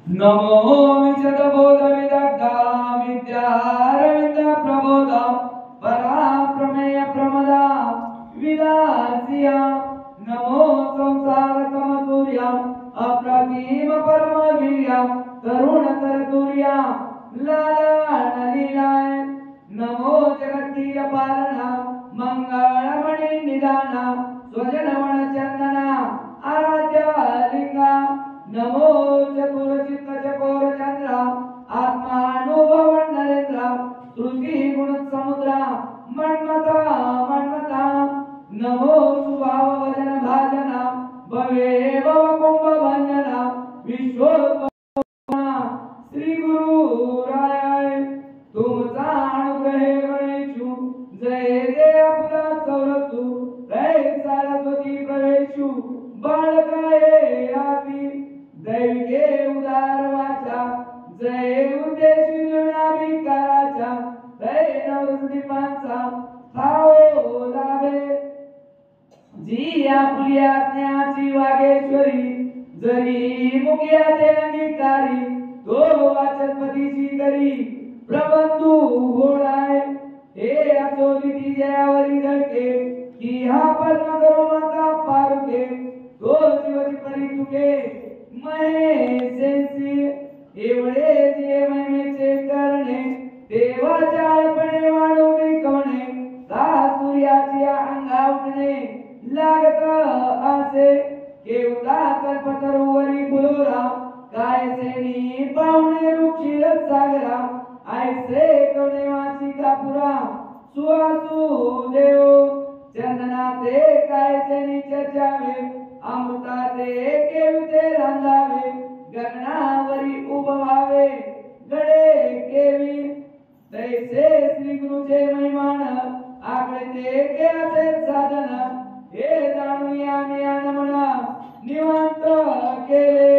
नमो विजतबोधविदग्धा विद्यारविन्द प्रबोधा पराप्रमेय प्रमदा विलासिया नमो संसारकमसूर्या अप्रतिम परमवीर्या तरुणतरतुर्या लालानलीलाय नमो जगतीय पालना मंगळमणि निदाना स्वजनवण चंदना आराध्या लिंगा नमो चतुरचित्त चकोर चंद्रा आत्मानुभव नरेंद्र श्रुती गुण समुद्रा मन्मथा मन्मथा नमो सुभाव वचन भाजना भवे भव कुंभ भंजना विश्वोत्पन्ना श्री गुरु राय तुमचा अनुग्रह गणेशु जय जय पुरा चौरसु जय सरस्वती प्रवेशु बाळकाये आती दैविके उदार वाचा जय उद्देशी निर्णाविकाराचा जय नवदीपांचा थाओ लाभे जी आपुल्या स्नेहाची वागेश्वरी जरी मुख्या ते अंगीकारी तो वाचस्पतीची करी प्रबंधू घोडाय हे अचोदिती जयावरी झळके की हा पद्म करू माता पारुके तो जीवची परी तुके महेशेसी एवढे जे महिमेचे करणे देवाच्या पणे वाढू विकवणे सूर्याची अंगा उठणे लागत असे केवढा कल्पतरुवरी फुलोरा काय सेनी पाहुणे रुक्षीर सागरा ऐसे कवणेवाची कापुरा सुवासू देव चंदनाते काय सेनी चर्चावे अमृताते केविते रांधावे गगनावरी उभवावे गडे केवी तैसे श्री गुरुचे महिमान आकडे के असे साधन हे जाणूया मी म्हणा निवांत केले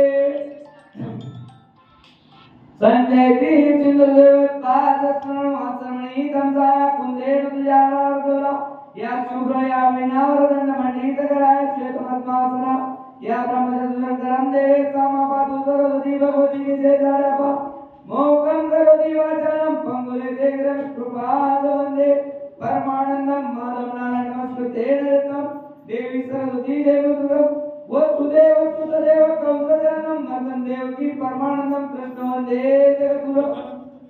संजय ती चिंद्रदेव पाच स्मरण वाचमणी कंसा कुंदे तुझ्या अर्धला या शुभ्र या विनावर दंड मंडित कराय श्वेत पद्मासना या ब्रह्मचर्यं देवे समापादु सरस्वती भगवती विजय झाडापा मोकं करोति वाचनं पंगुले देग्रम कृपाद वंदे परमानंदं माधव नारायण नमस्कृते नरतं देवी सरस्वती देवदुर्गं वसुदेव सुतदेव कंसजननं मदन देवकी परमानंदं कृष्ण वंदे जगद्गुरु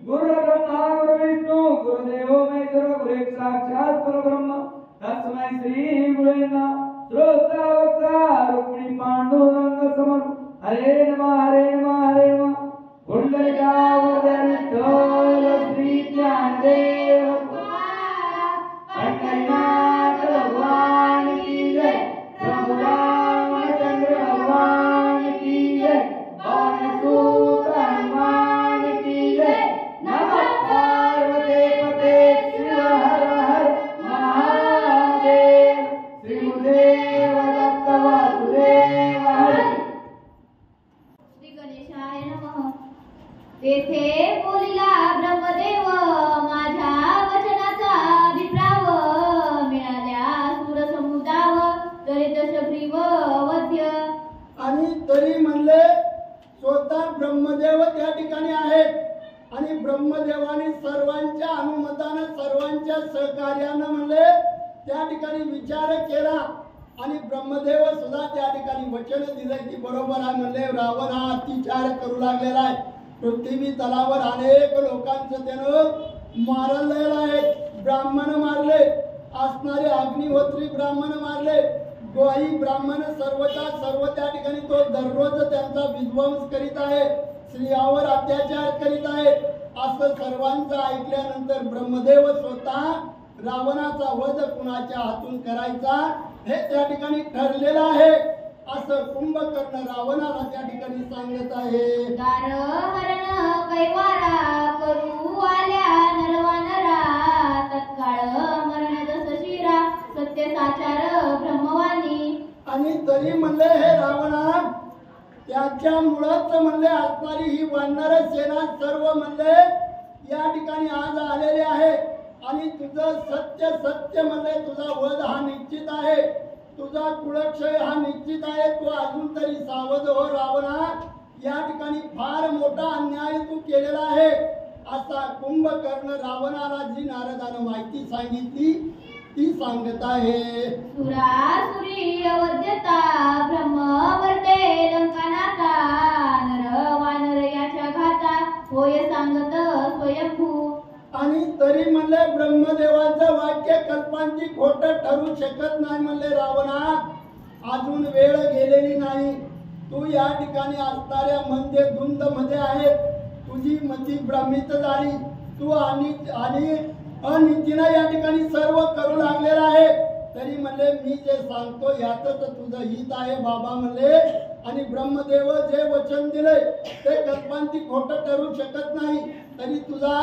गुरु ब्रह्मा गुरु विष्णु गुरुदेवो महेश्वर गुरु साक्षात् परब्रह्म तस्मै श्री गुरुवे नमः श्रोता वक्ता रुक्मिणी पांडुरंग समर हरे नमः हरे नमः हरे नमः कुंडलिकावरदन विठ्ठल श्री ज्ञानदेव पंढरीनाथ भगवान की जय प्रभु रामचंद्र भगवान की जय पवनसुत हनुमान की जय नमः पार्वती पते शिव हर हर महादेव श्री गुरुदेव दत्त वासुदेव हरि श्री गणेशाय नमः तेथे बोलिला ब्रह्मदेव माझ्या वचनाचा विप्राव मिळाल्या सूरसमुदाव तरी दशग्रीव वध्य आणि तरी म्हणले स्वतः ब्रह्मदेव त्या ठिकाणी आहेत आणि ब्रह्मदेवाने सर्वांच्या अनुमताने सर्वांच्या सहकार्याने म्हणले त्या ठिकाणी विचार केला आणि ब्रह्मदेव सुद्धा त्या ठिकाणी वचन दिले की बरोबर आहे म्हणले रावण हा अत्याचार करू लागलेला आहे पृथ्वी तलावर अनेक लोकांचं त्यानं मारलेलं आहे ब्राह्मण मारले असणारे अग्निहोत्री ब्राह्मण मारले गोई ब्राह्मण सर्व त्या ठिकाणी तो दररोज त्यांचा विध्वंस करीत आहे स्त्रियावर अत्याचार करीत आहे असं सर्वांचं ऐकल्यानंतर ब्रह्मदेव स्वतः रावणाचा वध कुणाच्या हातून करायचा हे त्या ठिकाणी ठरलेलं आहे असं कुंभकर्ण रावणाला त्या ठिकाणी सांगत आहे दारहरण कैवारा करू आल्या नरवानरा तत्काळ मरण जस शिरा सत्य साचार ब्रह्मवाणी आणि तरी म्हणले हे रावणा त्याच्या मुळात म्हणले असणारी ही वानर सेना सर्व म्हणले या ठिकाणी आज आलेले आहे आणि तुझं सत्य म्हणले तुझा वध हा निश्चित आहे तुझा कुळक्षय हा निश्चित आहे तू अजून तरी सावध हो रावणा या ठिकाणी फार मोठा अन्याय तू केलेला आहे असा कुंभकर्ण रावणाला जी नारदानं माहिती सांगितली ती सांगत आहे. सुरासुरी अवध्यता ब्रह्मवर्ते लंकानाथा नर वानर याच्या घाता होय सांगत स्वयंभू. आणि तरी म्हणले ब्रह्मदेवाचं वाक्य कल्पांची खोट ठरू शकत नाही म्हणले रावणा. अजून वेळ गेलेली नाही. तू या ठिकाणी असणाऱ्या म्हणजे धुंद मध्ये आहे. तुझी मती भ्रमित झाली. तू आणि अनितीनं या ठिकाणी सर्व करू लागलेला आहे. तरी म्हणले मी जे सांगतो यातच तुझं हित आहे बाबा म्हणले. आणि ब्रह्मदेव जे वचन दिले ते कल्पांती खोट ठरू शकत नाही. तरी तुझा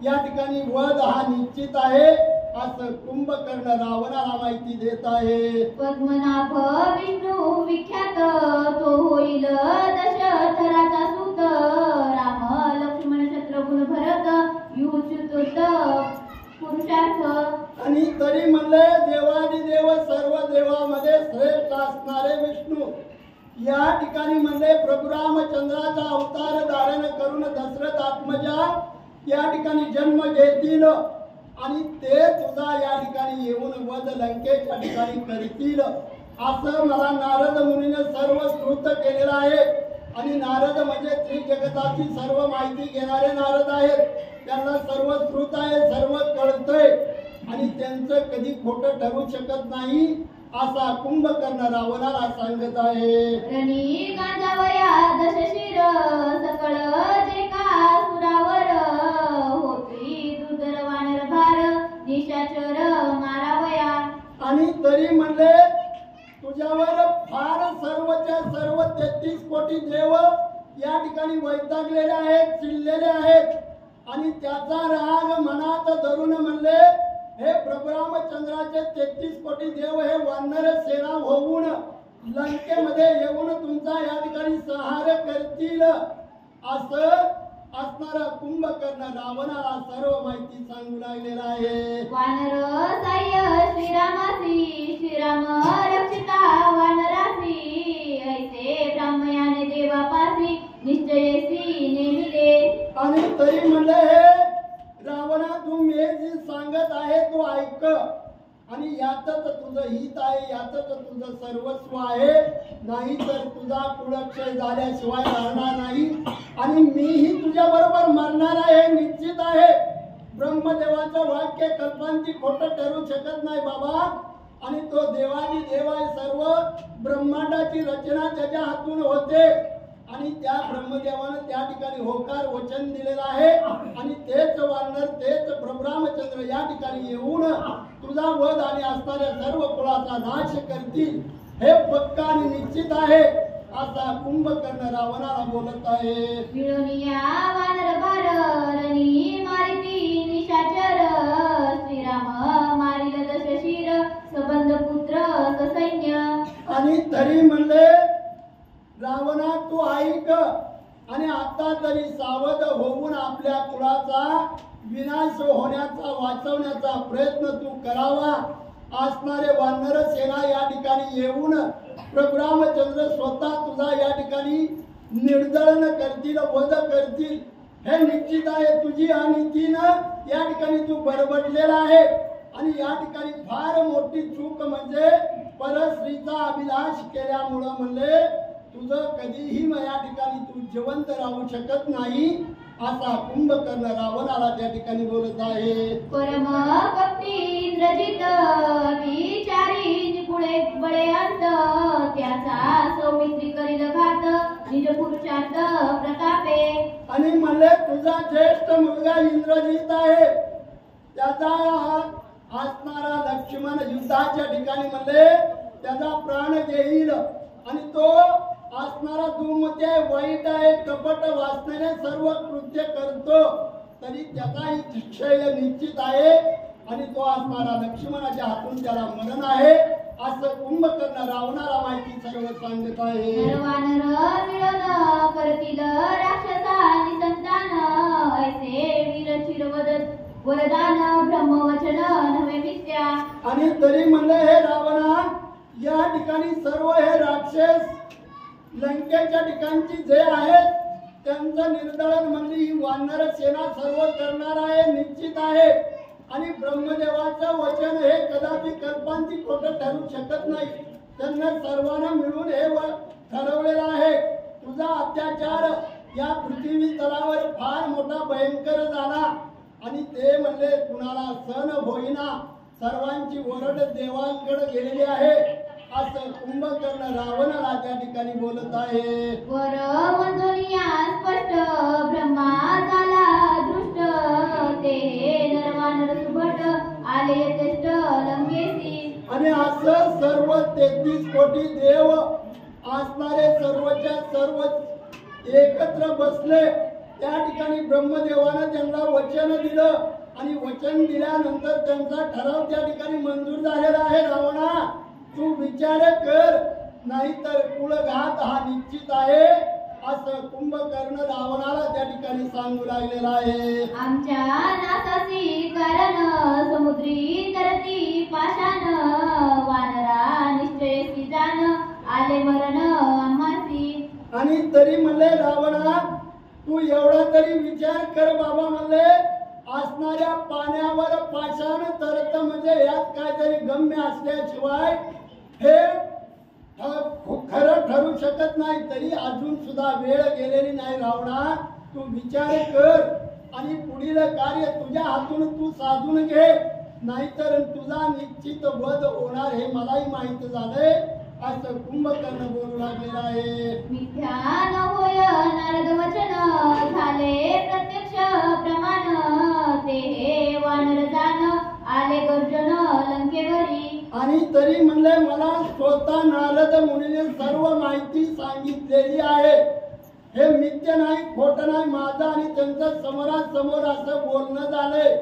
या ठिकाणी वध हा निश्चित आहे असं कुंभकर्ण रावणाला माहिती देत आहे. पद्मनाभ विष्णू विख्यात तो होईल दशरथाचा सूत राम लक्ष्मण शत्रुघ्न भरत युचतुर्थ पुरुषार्थ. आणि तरी म्हणले देवादिदेव सर्व देवामध्ये श्रेष्ठ असणारे विष्णू या ठिकाणी म्हणले प्रभू रामचंद्राचा अवतार धारण करून दशरथ आत्मजा या ठिकाणी जन्म घेतील आणि ते तुझा या ठिकाणी येऊन वध लंकेच्या ठिकाणी करतील असं मला नारद मुनीने सर्व स्तुत केलेलं आहे. आणि नारद म्हणजे त्रिजगताची सर्व माहिती घेणारे नारद आहेत. त्यांना सर्व स्तुत आहे, सर्व कळतंय आणि त्यांचं कधी खोटं ठरू शकत नाही असा कुंभकर्ण रावणाला सांगत आहे. रणी गांजावया दशशिर सकळ जे का सुरावर होती दुर्धर वानर भार निशाचर मारावया. आणि तरी म्हणले तुझ्यावर फार सर्वच्या सर्व 33 कोटी देव या ठिकाणी वैतागलेले आहेत, चिडलेले आहेत. आणि त्याचा राग मनात धरून म्हणले हे प्रभू रामचंद्राचे 33 कोटी देव हे वानर सेना होऊन लंकेमध्ये येऊन तुमचा या ठिकाणी संहार करतील असं असणारा कुंभकर्ण रावणाला सर्व माहिती सांगू लागलेला आहे. वानर साह्य श्रीरामासी श्रीराम रक्षिता वानरासी ऐसे ब्राह्मयाने देवापासी निश्चयेसी नेमिले. आणि तरी म्हणले हे रावणा तू मी जे सांगत आहे तू ऐक. आणि यातच तुझं हित आहे, यातच तुझं सर्वस्व आहे. नाही तर तुझा कुळक्षय झाल्याशिवाय राहणार नाही. आणि मीही तुझ्या बरोबर मरणार आहे निश्चित आहे. ब्रह्मदेवाचं वाक्य कल्पांची खोटं ठरू शकत नाही बाबा. आणि तो देवादी देव आहे. सर्व ब्रह्मांडाची रचना त्याच्या हातून होते. आणि त्या ब्रह्मदेवानं त्या ठिकाणी होकार वचन दिलेलं आहे. आणि तेच वानर तेच प्रभू रामचंद्र या ठिकाणी येऊन तुझा वध आणि असणाऱ्या सर्व कुळाचा नाश करतील हे पक्का आणि निश्चित आहे असा कुंभकर्ण रावणाला बोलत आहे. मिळवनिया वानर भार रणी मारिती निशाचर श्रीराम मारिल दशशिर सबंध पुत्र ससैन्य. आणि तरी म्हणले रावणा तू ऐक. आणि आता तरी सावध होऊन आपल्या कुळाचा विनाश होण्याचा वाचवण्याचा प्रयत्न तू करावा. असणारे वानर सेना या ठिकाणी येऊन प्रभू रामचंद्र स्वतः तुझा या ठिकाणी निर्दळन करतील, वध करतील हे निश्चित आहे. तुझी अनितीनं या ठिकाणी तू बडबडलेला आहे. आणि या ठिकाणी फार मोठी चूक म्हणजे परस्त्रीचा अभिलाष केल्यामुळं म्हणले तुझं कधीही या ठिकाणी तू जिवंत राहू शकत नाही असा कुंभकर्ण रावणाला त्या ठिकाणी बोलत आहे. परम कपटी इंद्रजित विचारी निपुळे बळे अंत त्याचा सौमित्री करील घात निज पुरुषार्थ प्रतापे. आणि म्हणले तुझा ज्येष्ठ मुलगा इंद्रजित आहे. त्याचा असणारा लक्ष्मण युद्धाच्या ठिकाणी म्हणले त्याचा प्राण घेईल. आणि तो असणारा दुर्मती आहे, वाईट आहे, कपट वासनेने सर्व कृत्य करतो. तरी त्याचाही क्षय निश्चित आहे. आणि तो असणारा लक्ष्मणाच्या हातून त्याला मरण आहे असं कुंभकर्ण रावणाला माहिती सर्व सांगत आहे. वानर मिळन करतील राक्षसा निसंतान ऐसे वीर चिरवदत वरदान ब्रह्मवचन नव्हे मिथ्या. आणि तरी म्हणले हे रावणा या ठिकाणी सर्व हे राक्षस लंकेच्या ठिकाणची जे आहेत त्यांचं निर्दळन म्हणजे ही वानर सेना सर्व करणार आहे, निश्चित आहे. आणि ब्रह्मदेवाचं वचन हे कदापि कल्पांती खोटं ठरू शकत नाही. त्यांना सर्वांना मिळून हे ठरवलेलं आहे. तुझा अत्याचार या पृथ्वी तलावर फार मोठा भयंकर झाला आणि ते म्हणले कुणाला सहन होईना. सर्वांची ओरड देवांकडे गेलेली आहे असं कुंभकर्ण रावणाला त्या ठिकाणी बोलत आहे. वर वंदनीया स्पष्ट ब्रह्मा झाला दृष्ट, ते नरवानर सुभट आले यथेष्ट लंकेसी. आणि असं सर्व 33 कोटी देव असणारे सर्वच्या सर्व एकत्र बसले. त्या ठिकाणी ब्रह्मदेवानं त्यांना वचन दिलं आणि वचन दिल्यानंतर त्यांचा ठराव त्या ठिकाणी मंजूर झालेला आहे. रावणा, तू विचार कर, नाहीतर कुळघात हा निश्चित आहे असं कुंभकर्ण रावणाला त्या ठिकाणी सांगू लागलेला आहे. आमच्या नासासी कारण समुद्री तरती पाषाण, वानरा निश्चयसी जाण आले मरण आम्हासी. आणि तरी म्हणले रावणा, तू एवढा तरी विचार कर बाबा. म्हणले असणाऱ्या पाण्यावर पाषाण तरत म्हणजे यात काहीतरी गम्य असल्याशिवाय हे खरं ठरू शकत नाही. तरी अजून सुद्धा वेळ गेलेली नाही. रावणा, तू विचार कर आणि पुढील कार्य तुझ्या हातून तू साधून घे, नाहीतर तुझा निश्चित वध होणार हे मलाही माहित झालंय असं कुंभकर्ण बोलू लागलेला आहे. मिथ्या न होय नारद वचन, झाले प्रत्यक्ष प्रमाण, ते वानर जाण आले गर्जन लंकेवरी. आणि तरी म्हणले मला स्वतः नारद मुनीने सर्व माहिती सांगितलेली आहे. हे मिथ्य नाही, खोट नाही. माझं आणि त्यांचं समोरासमोर असं बोलणं झालंय.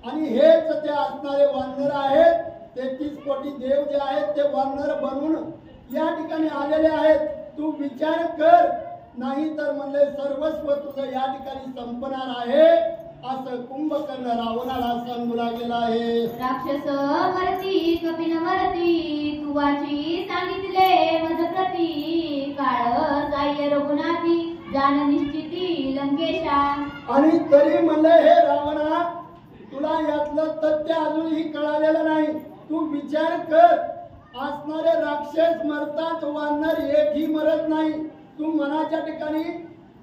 आणि हेच ते असणारे वानर आहेत. 33 कोटी देव जे आहेत ते वानर बनून या ठिकाणी आलेले आहेत. तू विचार कर, नाही तर म्हणले सर्वस्व तुझं या ठिकाणी संपणार आहे असं कुंभकर्ण रावणाला सांगू लागलेला आहे. राक्षस मरती कपिन मरती, तू वाची सांगितले मज प्रती, काळ साह्य रघुनाथी जाण निश्चिती लंकेशा. आणि तरी म्हणले हे रावणा, तुला यातलं तथ्य अजूनही कळालेलं नाही. तू विचार कर, असणारे राक्षस मरतात, वानर एकही मरत नाही. तू मनाच्या ठिकाणी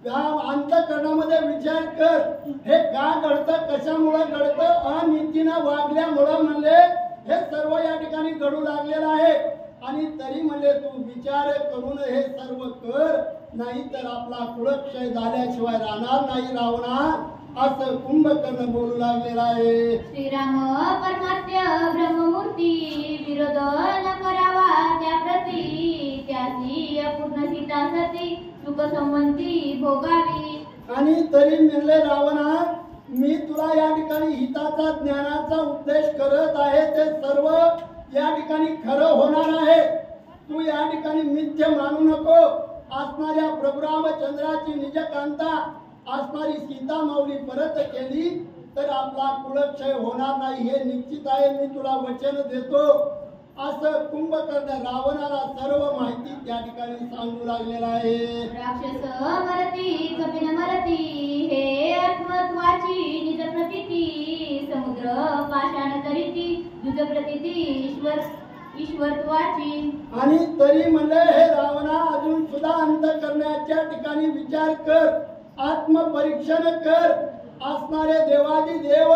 अंतःकरणामध्ये विचार कर, हे का घडतं, कशामुळे घडतं, अनितीनं वागल्यामुळं म्हणले हे सर्व या ठिकाणी घडू लागलेलं आहे. आणि तरी म्हणले तू विचार करून हे सर्व कर, नाही तर आपला कुळक्षय झाल्याशिवाय राहणार नाही रावणा असं कुंभकर्ण बोलू लागलेला आहे. श्रीराम परमात्य ब्रह्ममूर्ती, विरोध न करावा त्या प्रती, त्याची अपूर्ण सीता सती सुख संवंती भोगावी. आणि तरी म्हणले रावणा, मी तुला या ठिकाणी हिताचा ज्ञानाचा उपदेश करत आहे, ते सर्व या ठिकाणी खरं होणार आहे. तू या ठिकाणी मिथ्य मानू नको. असणाऱ्या प्रभू रामचंद्राची निजकांता असणारी सीता माऊली परत केली तर आपला कुळक्षय होणार नाही हे निश्चित आहे. मी तुला वचन देतो असं कुंभकर्ण रावणाला सर्व माहिती त्या ठिकाणी सांगू लागलेला आहे. राक्षस मरती कपिन मरती, हे आत्मत्वाची निज प्रतीती, समुद्र पाषाण तरीती तुझ प्रतीती ईश्वरत्वाची. आणि तरी म्हणले हे रावणा, अजून सुद्धा अंतःकरणाच्या ठिकाणी विचार कर, आत्मपरीक्षण कर. असणारे देवादी देव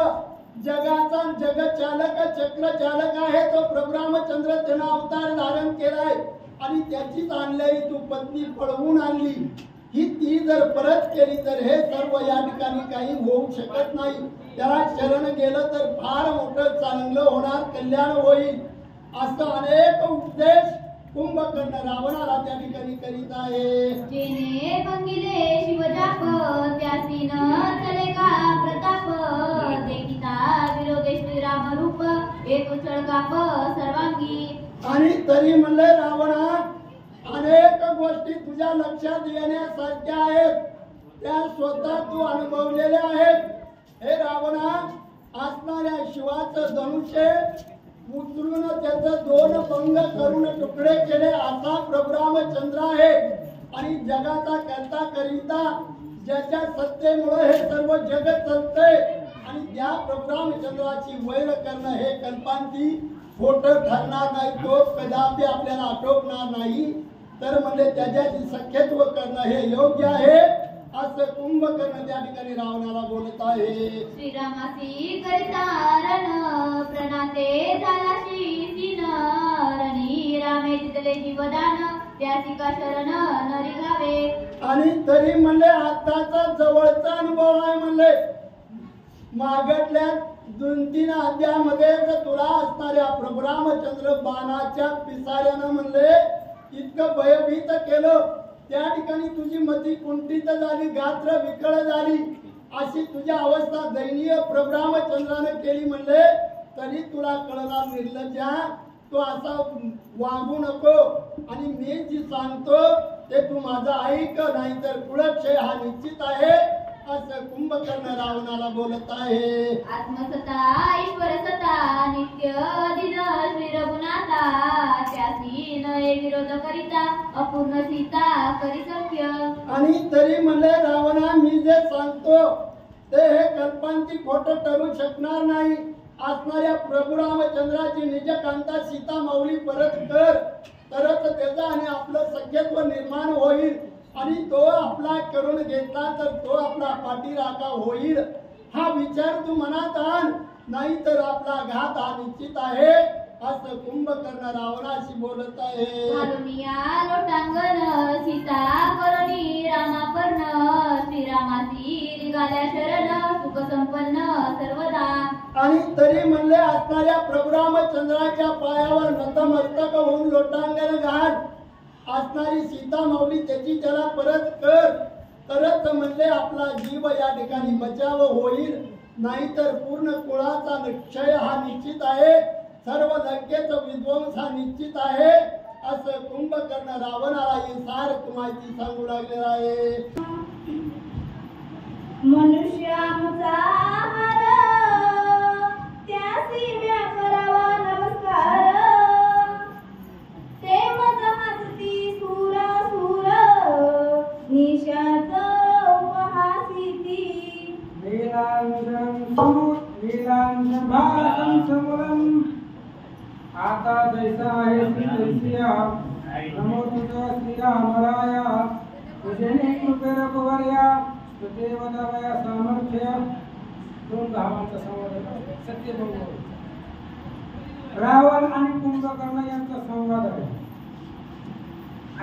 जगाचा जगचालक चक्रचालक आहे तो प्रभू रामचंद्र, त्यानं अवतार धारण केलाय आणि त्याचीच आणलेली तू पत्नी पळवून आणली. ही ती जर परत केली तर हे सर्व या ठिकाणी काही होऊ शकत नाही. त्याला शरण गेलं तर फार मोठं चांगलं होणार, कल्याण होईल असं अनेक उपदेश कुंभकर्ण रावणाला त्या ठिकाणी करीत आहे. जेने भंगिले शिवजाप, त्यासी न चले का प्रताप, देखिता विरोधे श्रीराम रूप, एक चळकाप सर्वांगी. आणि तरी म्हणले रावणा, अनेक गोष्टी तुझ्या लक्षात येण्यासारख्या आहेत, त्या स्वतः तू अनुभवलेल्या आहेत. हे रावणा, असणाऱ्या शिवाचं धनुष्य उचलून त्याचं 2 भंग करून तुकडे केले असा प्रभू रामचंद्र आहे. आणि जगाचा करता करिता ज्याच्या सत्तेमुळे हे सर्व जगत चालतंय आणि त्या प्रभू रामचंद्राची वैर करणं हे कल्पांती खोटं ठरणार नाही, तो कदापि आपल्याला आटोपणार नाही. तर म्हणजे त्याच्याशी सख्यत्व करणं हे योग्य आहे असं कुंभकर्ण त्या ठिकाणी रावणाला बोलत आहे. श्रीरामासी करिता रण प्रणाते झालाशी सीन रणी रामे जितले जीवदान त्यासी का शरण नरी गावे. आणि तरी म्हणले आताचा जवळचा अनुभव आहे म्हणले मागटल्या 2-3 अध्यायामध्ये तुला असणाऱ्या प्रभू रामचंद्र बाणाच्या पिसाऱ्यानं म्हणले इतकं भयभीत केलं, त्या ठिकाणी तुझी मती कुंठित झाली, गात्र विकळ झाली, अशी तुझी अवस्था दयनीय प्रभू रामचंद्रानं केली म्हणले. तरी तुला कळणार निर्लज्जा, तो असा वागू नको आणि मी जी सांगतो ते तू माझं ऐक, नाहीतर कुळक्षय हा निश्चित आहे असं कुंभकर्ण रावणाला बोलत आहे. आत्मसता ईश्वर सता नित्य दिन श्री रघुनाथा त्यासी नये विरोध करिता अपूर्ण सीता करी सख्य. आणि तरी म्हणले रावणा मी जे सांगतो ते हे कल्पांती खोटं ठरू शकणार नाही. असणाऱ्या प्रभू रामचंद्राची निजकांता सीता माऊली परत कर, तरच त्याचा आणि आपलं सख्यत्व निर्माण होईल आणि तो आपला करून घेतला तर तो आपला पाठीराखा होईल. हा विचार तू मनात आण, नाहीतर आपला घात हा निश्चित आहे असं कुंभकर्ण रावणाशी बोलत आहे. घालुनिया लोटांगण सीता करुणी रामापर्ण श्रीरामासी निघाल्या शरण सुख संपन्न सर्वदा. आणि तरी म्हणले असणाऱ्या प्रभू रामचंद्राच्या पायावर नतमस्तक होऊन लोटांगण घाल, असणारी सीता माऊली त्याची त्याला परत कर, तरच म्हणले आपला जीव या ठिकाणी बचाव होईल, नाहीतर पूर्ण कुळाचा क्षय हा निश्चित आहे, सर्व लंकेचा विध्वंस हा निश्चित आहे असं कुंभकर्ण रावणाला ही सारख माहिती सांगू लागलेला आहे. मनुष्याचा आहार त्यासी म्या करावा नमस्कार ते मज हसती सूर सूर निशाच उपहासिती. आता जैसा आहे तैसिया नमो तुझ्या श्रीरामराया तुझे कृपे रघुवर्या तुझे वदवया सामर्थ्य. 2 गावांचा संवाद सत्य रावण आणि कुंभकर्ण यांचा संवाद आहे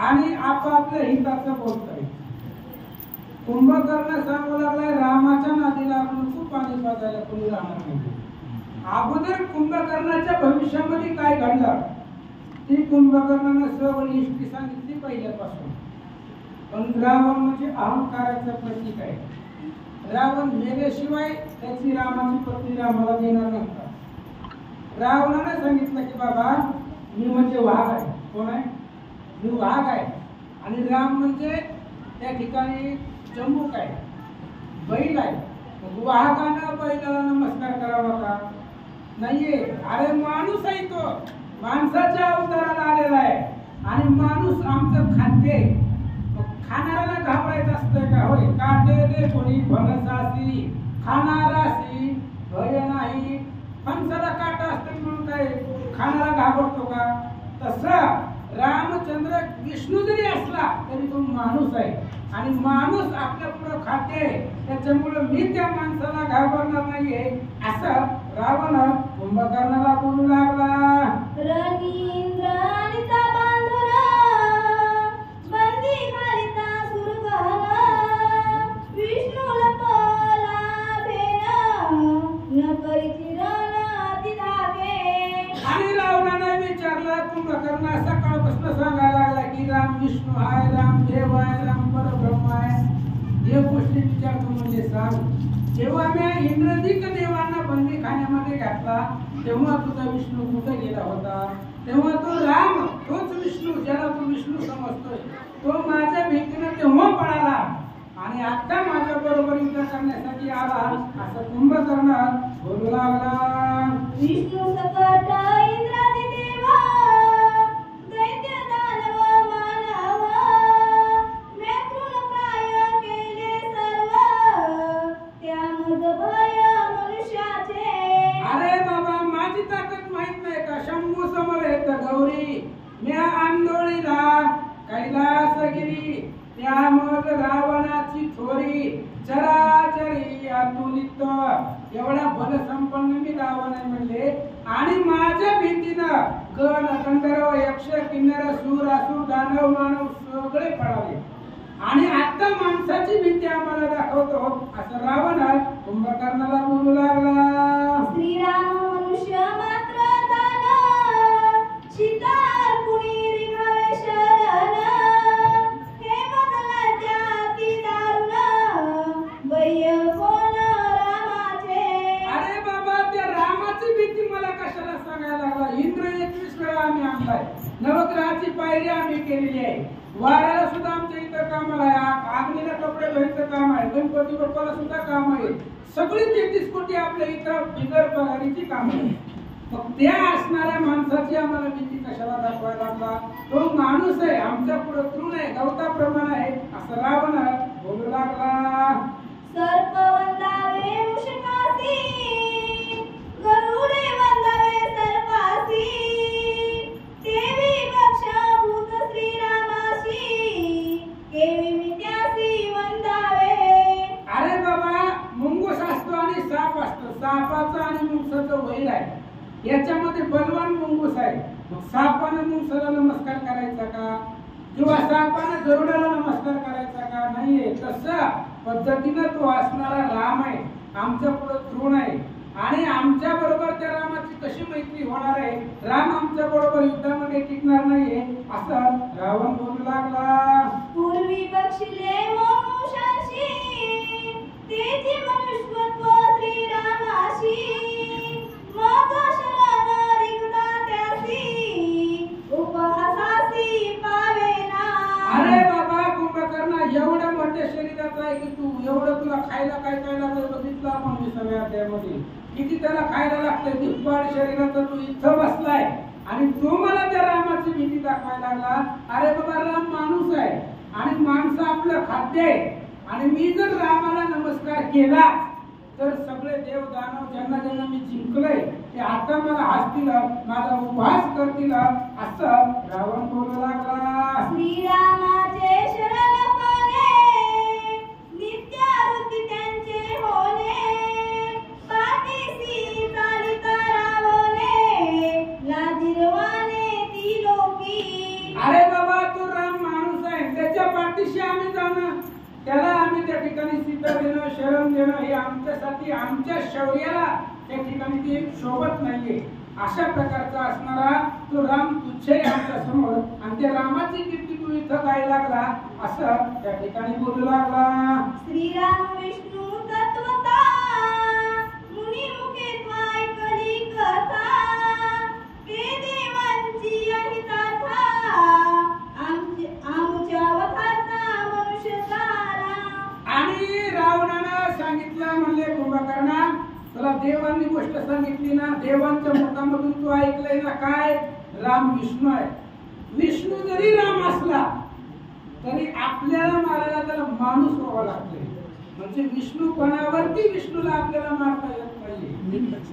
आणि आपापल्या हिताचं बोलतोय. कुंभकर्ण सांगू लागलाय रामाच्या नादीला आपण खूप पाणी पाजायला कोणी राहणार नाही. अगोदर कुंभकर्णाच्या भविष्यामध्ये काय घडलं ती कुंभकर्णानं सर्व लिस्टी सांगितली पहिल्यापासून. पण रावण म्हणजे अहंकाराचं प्रतीक आहे. रावण मेल्याशिवाय त्याची रामाची पत्नी रामाला देणार नव्हता. रावणाने सांगितलं की बाबा मी म्हणजे वाघ आहे. कोण आहे? मी वाघ आहे आणि राम म्हणजे त्या ठिकाणी चंबूक आहे, बैल आहे. वाघानं बैलाला नमस्कार करावा का? नाहीये. अरे माणूस आहे, तो माणसाच्या अवताराला आलेला आहे आणि माणूस आमचं खाद्य. खाणाऱ्याला घाबरायचं असतं का? होय. काटे दे कोणी फणसासी खाणारासी भय नाही. फणसाला काटा असतं म्हणून काय खाणारा घाबरतो का? तसं रामचंद्र विष्णू जरी असला तरी तो माणूस आहे आणि माणूस आपल्या पुढे खाते, त्याच्यामुळे मी त्या माणसाला घाबरणार नाहीये असं रावण कुंभकर्णाला बोलू लागला. रणींद्रानिता बांधुना बंदी घालिता सुरगहना विष्णूला पला भेना न परिचिरण अति धागे. आणि रावणाने विचारलं कुंभकर्ण सकाळपासून सांगायला लागला की राम विष्णू आहे, राम देव आहे, राम परब्रह्म आहे. हे गोष्टी विचारतो म्हणजे सांग. जेव्हा मी इंद्रजित देवांना बंदी खाण्यामध्ये घातला तेव्हा तुझा विष्णू कुठे गेला होता? तेव्हा तो राम, तोच विष्णू ज्याला तू विष्णू समजतोय, तो माझ्या भीतीने तेव्हा पळाला आणि आता माझ्या बरोबर युद्ध करण्यासाठी आला असं कुंभकर्ण बोलू लागला. विष्णू सकट इंद्रादी देवा दैत्य दानव मानव मृत्यून प्राय केले सर्व दानव मानव सगळे पळाले आणि आता माणसाची भीती आम्हाला दाखवतो असं रावण कुंभकर्णाला बोलू लागला. श्रीराम मनुष्य मात्र झाला शितार कुणी रिघावे शरण हे बदला जाती दारुण बय्य कोण रामाचे. अरे बाबा त्या रामाची भीती मला कशाला सांगायला लागला. इंद्र 21 वेळा आम्ही आणलाय, नवग्रहाची पायरी आम्ही केलेली आहे, वाऱ्याला सुद्धा आमच्या इथं कामाला आहे, आग्नीला कपडे धुवायचं काम आहे, गणपती बाप्पाला सुद्धा काम आहे, सगळी 33 कोटी आपल्या इथं बिगर पगारीची काम आहे. मग त्या असणाऱ्या माणसाची आम्हाला भीती कशाला दाखवायला लागला. तो माणूस आहे, आमच्या पुढे तृण आहे, गवताप्रमाणे आहे असं रावण बोलू लागला. सर्प वंदावे मुषकासी गरुडे वंदावे सर्पासी देवी भक्षभूत श्रीरामाशी केवी मित्यासी वंदावे. अरे बाबा मुंगूस असतो आणि साप असतो, सापाचं आणि मुंगसाचं वैर आहे, याच्यामध्ये बलवान मुंगूस आहे. मग सापानं मुंगसाला नमस्कार करायचा का किंवा सापानं गरुडाला नमस्कार करायचा का? नाहीये. तसं पद्धतीनं तो असणारा राम आहे, आमच्या पुढे तृण आहे आणि आमच्या बरोबर त्या रामाची कशी मैत्री होणार आहे. राम आमच्या बरोबर युद्धामध्ये टिकणार नाहीये असं रावण बोलू लागला. पूर्वी बक्षिले मनुष्याशी तेथे मनुष्यत्व श्रीरामाशी माझा शरण रिगता त्यासी उपहासासी पावेना. अरे बाबा कुंभकर्णा एवढ्या मोठ्या शरीराचा आहे की तू एवढं तुला खायला काय काय लागतं बघितलं आपण विसाव्या अध्यायामध्ये किती त्याला खायला लागतंय. दुप्पट शरीराचा तू इथं बसलाय आणि तू मला त्या रामाची भीती दाखवायला लागला. अरे बाबा राम माणूस आहे आणि माणसं आपलं खाद्य आहे आणि मी जर रामाला नमस्कार केला तर सगळे देव दानव ज्यांना ज्यांना मी जिंकलंय ते आता मला हसतील, माझा उपहास करतील असं रावण बोलू लागला. श्रीरामाचे शरण कोणे नित्यावृत्ती त्यांचे होणे पाठीसी चालिता रावणे लाजिरवाणे ती लोकी. अरे बाबा तो राम माणूस आहे, त्याच्या पाठीशी आम्ही जाणं, त्याला आम्ही त्या ठिकाणी सीता देणं शरण देणं हे आमच्यासाठी आमच्या शौर्याला त्या ठिकाणी ते शोभत नाहीये. अशा प्रकारचा असणारा तो राम तुच्छ आहे आमच्या समोर आणि त्या रामाची कीर्ती तू इथं काय लागला असं त्या ठिकाणी बोलू लागला. श्रीराम विष्णू तत्वता मुनी मुखे ऐकली कथा ते देवांची अहिताथा आमच्या वखाता मनुष्य सारा. आणि रावणानं सांगितलं म्हणले कुंभकर्णा तुला देवांनी गोष्ट सांगितली ना, देवांच्या मुखामधून तू ऐकलंय ना काय राम विष्णू आहे. विष्णू जरी राम असला तरी आपल्याला मारायला त्याला माणूस व्हावा लागतोय. म्हणजे विष्णूपणावरती विष्णूला आपल्याला मारता येत नाहीये.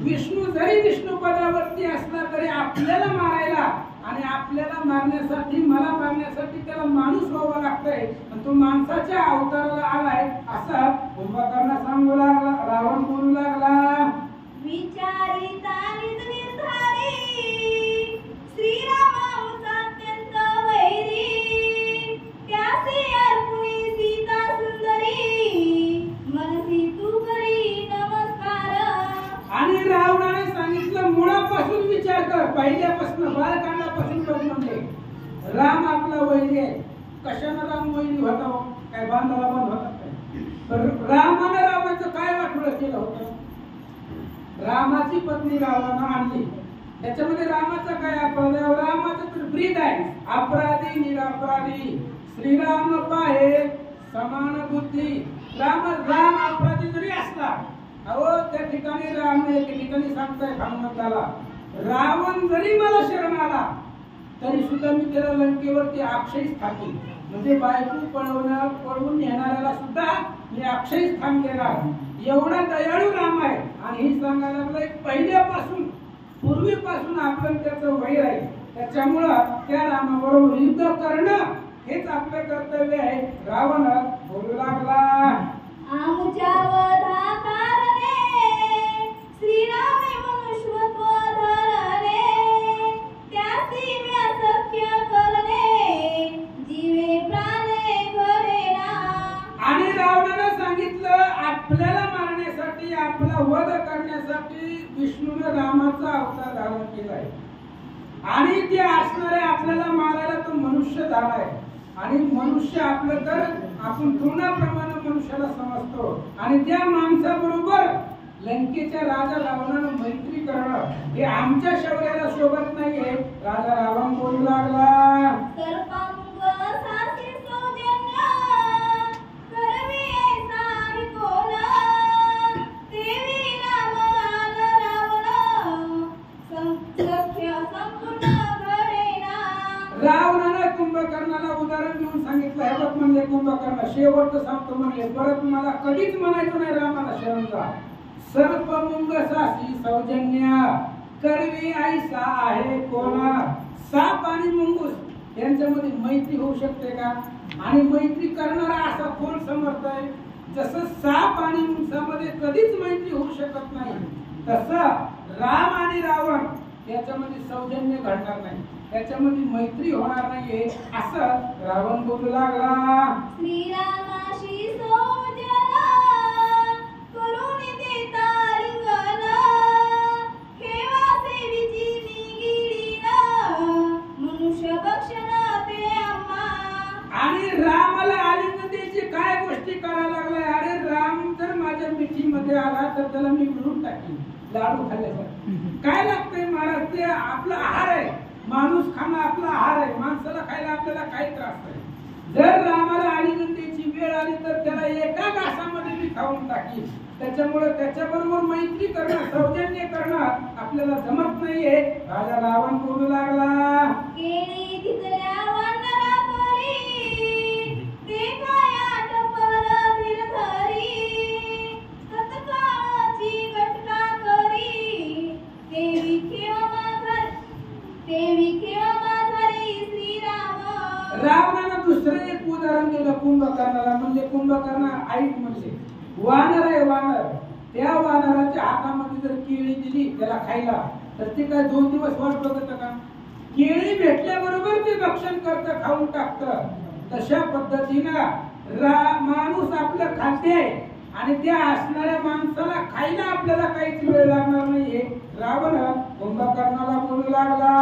विष्णू जरी विष्णू पदावरती असला तरी आपल्याला मारायला आणि आपल्याला मारण्यासाठी मला मारण्यासाठी त्याला माणूस व्हावा लागतोय. तो माणसाच्या अवताराला आलाय असं कुंभकर्ण सांगू लागला. रावण बोलू लागला. विचारिता निर्धारी श्रीरामाचा अत्यंत वैरी त्यासी अर्पुनी सीता सुंदरी मनसी तू करी नमस्कार. आणि रावणाने सांगितलं मुळापासून विचार कर, पहिल्यापासून बालकांडापासून बघ म्हणजे राम आपला वैरी आहे. कशानं राम वैरी होता? काय बांधाला बंद होता काय? रामानं रावणाचं काय वाटोळं केलं होतं? रामाची पत्नी रावणानं आणली, त्याच्यामध्ये रामाचा काय अपराध आहे? रामाचं तर ब्रीद आहे, अपराधी निरपराधी श्रीराम पाहे समान बुद्धी. राम अपराधी जरी असला अहो त्या ठिकाणी राम एके ठिकाणी सांगताय हनुमंताला रावण जरी मला शरण आला तरी सुद्धा मी त्याला लंकेवरती अक्षय स्थापीन. म्हणजे बायको पळवून नेणाऱ्याला सुद्धा मी अक्षय स्थान देणार. एवढा दयाळू राम आहे आणि ही सांगायला लागलाय पहिल्यापासून पूर्वीपासून आपण त्याचं वैर आहे. त्याच्यामुळं त्या रामाबरोबर युद्ध करणं हेच आपलं कर्तव्य आहे. रावण बोलू लागला. आमच्या वधा कारणे श्रीरामे मनुष्यत्व धरणे त्यासी मी असख्य करणे सांगितलं आपल्याला मारण्यासाठी, आपला वध करण्यासाठी विष्णूने रामाचा अवतार धारण केलाय आणि ते असणारे आपल्याला मारायला तो मनुष्य झालाय आणि मनुष्य आपलं तर आपण तृणाप्रमाणे मनुष्याला समजतो आणि त्या माणसाबरोबर लंकेच्या राजा रावणानं मैत्री करणं हे आमच्या शौर्याला शोभत नाहीये. राजा रावण बोलू लागला, सर्पांग सासी सौजन्य करवी ऐसा कोण देवी राम आन रावण सख्य संपूर्ण घडेना. रावणानं कुंभकर्णाला उदाहरण देऊन सांगितलं, हे बघ म्हणले कुंभकर्ण शेवटचं सांगतो म्हणले, परत मला कधीच म्हणायचं नाही रामाला शरण जा. सर्पमुंग सासी सौजन्य करवी ऐसा आहे कोण. साप आणि मुंगूस यांच्यामध्ये मैत्री होऊ शकते का? आणि मैत्री करणारा असा कोण समर्थ आहे? जसं साप आणि मुंगसामध्ये कधीच मैत्री होऊ शकत नाही तसं राम आणि रावण याच्यामध्ये सौजन्य घडणार नाही, त्याच्यामध्ये मैत्री होणार नाहीये असं रावण बोलू लागला. श्रीरामाशी सौजना करून देता रिंगण केव्हा सेवीची निगिडीन मनुष्य भक्षण ते आम्हा. आणि रामाला आलिंगन द्यायची काय गोष्टी करायला लागलाय? अरे राम जर माझ्या मिठीमध्ये आला तर त्याला मी मिळून टाकीन लाडू खाल्ल्यासारखं. काय लागतंय महाराज? ते आपला आहार आहे, माणूस खाणं आपला आहार आहे, माणसाला खायला आपल्याला काही त्रास नाही. जर रामाला आलिंगन द्यायची वेळ आली तर त्याला एका घासामध्ये मी खाऊन टाकीन. त्याच्यामुळे त्याच्याबरोबर मैत्री करणं, सौजन्य करणं आपल्याला जमत नाहीये. राजा रावण बोलू लागला, केळी तिथल्या वानरा परी ते काय टपर धीरधरी तत्काळची घटका करी देवी केव्हा माझारी श्रीराम. रावणानं दुसरं एक उदाहरण दिलं कुंभकर्णाला. म्हणजे कुंभकर्ण ऐक म्हणजे वानर आहे, वानर. त्या वानराच्या हातामध्ये जर केळी दिली त्याला खायला तर ते काय 2 दिवस वाट बघत का? केळी भेटल्याबरोबर ते भक्षण करतं, खाऊन टाकतं. तशा पद्धतीनं माणूस आपलं खाद्य आहे आणि त्या असणाऱ्या माणसाला खायला आपल्याला काहीच वेळ लागणार नाहीये. रावण कुंभकर्णाला बोलू लागला,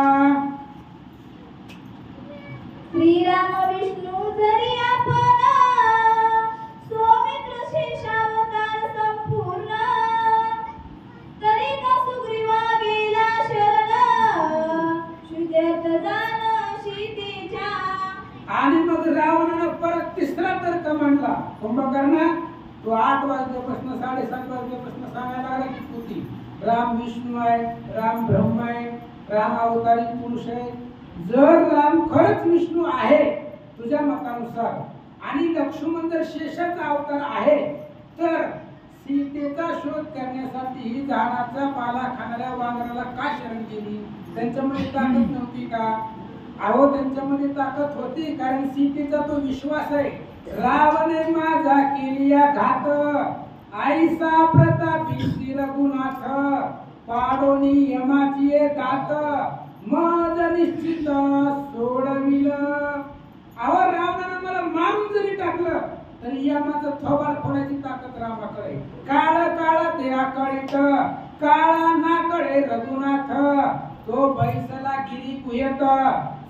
श्रीराम विष्णू जरी आपण सौमित्र शेषावतार संपूर्ण तरी का सुग्रीवा गेला शरण शुद्धत जाण सीतेच्या. आणि मग रावणानं परत तिसरा तर्क मांडला. कुंभकर्ण तो 8 वाजल्यापासून 7:30 वाजल्यापासून सांगायला लागला की तुझी राम विष्णू आहे, राम ब्रह्म आहे, राम अवतारी पुरुष आहे. जर राम खरंच विष्णू आहे तुझ्या मतानुसार आणि लक्ष्मण जर शेषाचा अवतार आहे तर सीतेचा शोध करण्यासाठी ही झाडाचा पाला खाणाऱ्या वानराला का शरण केली? त्यांच्यामध्ये ताकद नव्हती का? अहो त्यांच्यामध्ये ताकद होती, कारण सीतेचा तो विश्वास आहे. रावणे माझा केलिया घात आईसा प्रतापी श्री रघुनाथ पाडोनी यमाची दात मज निश्चित सोडविल. अहो रावणानं मला मारून जरी टाकलं तरी यमाचं थोबाड फोडायची ताकद रामाकडे. काळ काळ ते आकळीत काळा ना कळे रघुनाथ तो बैसला गिरी कुयत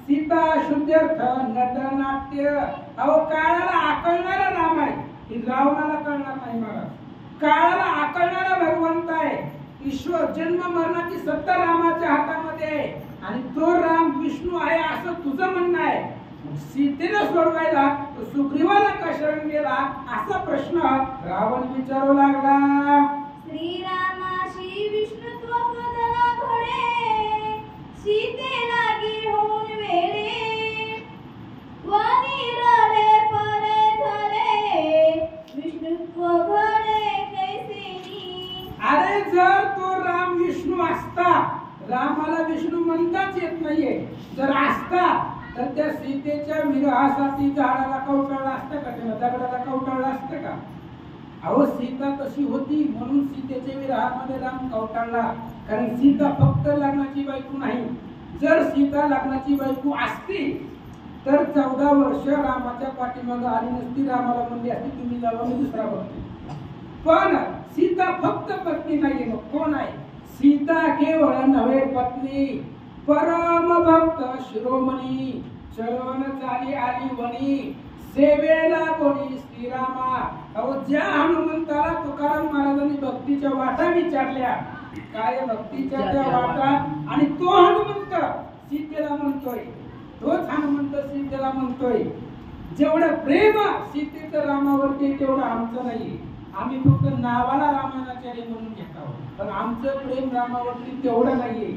सीता शुद्धर्थ नटनाट्य. अहो काळाला आकळणारा राम आहे, ही रावणाला कळणार नाही. मला काळाला आकळणारा भगवंत आहे. ईश्वर जन्म मरणाची सत्ता रामाच्या हातामध्ये आहे आणि तो राम विष्णू आहे असं तुझं म्हणणं आहे. सीतेला सोडवायला सुग्रीवाला का शरण गेला असा प्रश्न रावण विचारू लागला. श्रीरामाशी विष्णुत्व पदला घडे सीतेला घेऊन वेडे वाणी रडे परे झाले विष्णुत्व घडे कैसेनी. अरे जर तो राम विष्णू असता, रामाला विष्णू म्हणताच येत नाहीये, जर असता तर त्या सीतेच्या विरहासाठी झाडाला कवटाळलं असतं का? त्याला दगडाला कवटाळलं असतं का? अहो सीता तशी होती म्हणून सीतेच्या विरहामध्ये राम कवटाळला, कारण सीता फक्त लग्नाची बायको नाही. जर सीता लग्नाची बायको असती तर 14 वर्ष रामाच्या पाठीमागे आली नसती, रामाला म्हणली असती तुम्ही जावा मी दुसरा बघते. पण सीता फक्त पत्नी नाहीये, मग कोण आहे? सीता केवळ नव्हे पत्नी, परम भक्त शिरोमणी, चरण चाली आली वणी, सेवेला कोणी श्रीरामा. अहो ज्या हनुमंताला तुकाराम महाराजांनी भक्तीच्या वाटा विचारल्या, काय भक्तीच्या त्या वाटा, आणि तो हनुमंत सीतेला म्हणतोय, तोच हनुमंत सीतेला म्हणतोय जेवढं प्रेम सीतेचं रामावरती तेवढं आमचं नाही. आम्ही फक्त नावाला रामाचार्य म्हणून घेत आहोत, पण आमचं प्रेम रामावरती तेवढं नाहीये.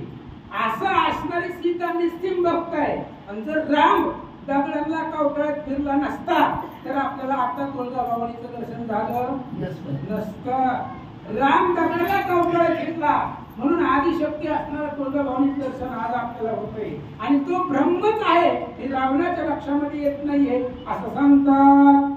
असं असणारी सीता निस्तीम भक्त आहे. आणि जर राम दगडांना कवटाळत फिरला नसता तर आपल्याला आता तुळजाभवानीचं दर्शन झालं नसतं. राम दगडाला कवटाळत फिरला म्हणून आदिशक्ती असणारा तुळजाभवानीचं दर्शन आज आपल्याला होतंय. आणि तो ब्रह्मच आहे हे रावणाच्या लक्षामध्ये येत नाहीये असं सांगतात.